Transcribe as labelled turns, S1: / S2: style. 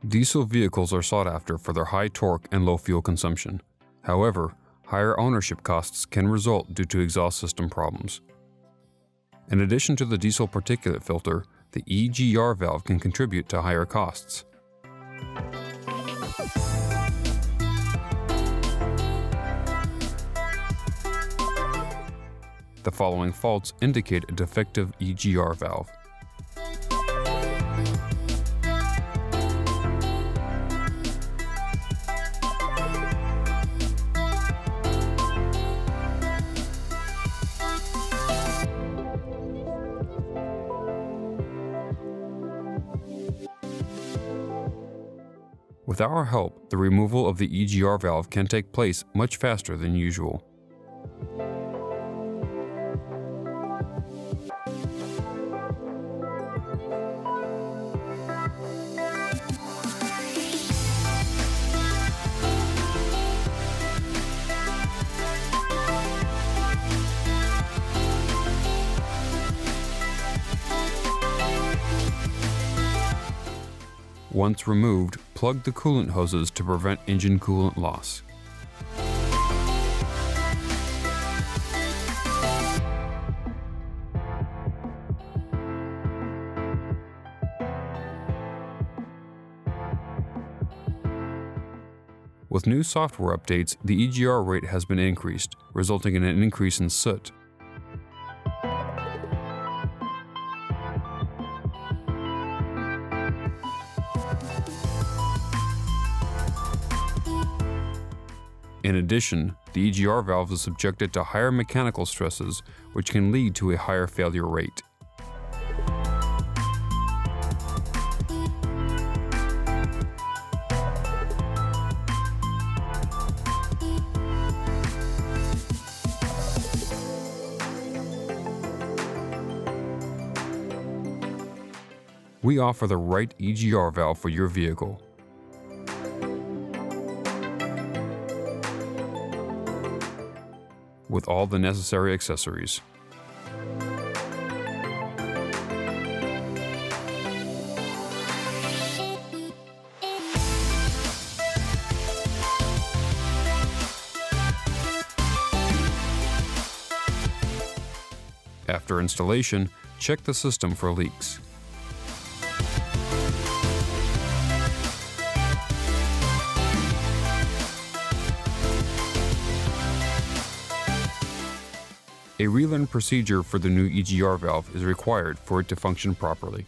S1: Diesel vehicles are sought after for their high torque and low fuel consumption. However, higher ownership costs can result due to exhaust system problems. In addition to the diesel particulate filter, the EGR valve can contribute to higher costs. The following faults indicate a defective EGR valve. With our help, the removal of the EGR valve can take place much faster than usual. Once removed, plug the coolant hoses to prevent engine coolant loss. With new software updates, the EGR rate has been increased, resulting in an increase in soot. In addition, the EGR valve is subjected to higher mechanical stresses, which can lead to a higher failure rate. We offer the right EGR valve for your vehicle. With all the necessary accessories. After installation, check the system for leaks. A relearn procedure for the new EGR valve is required for it to function properly.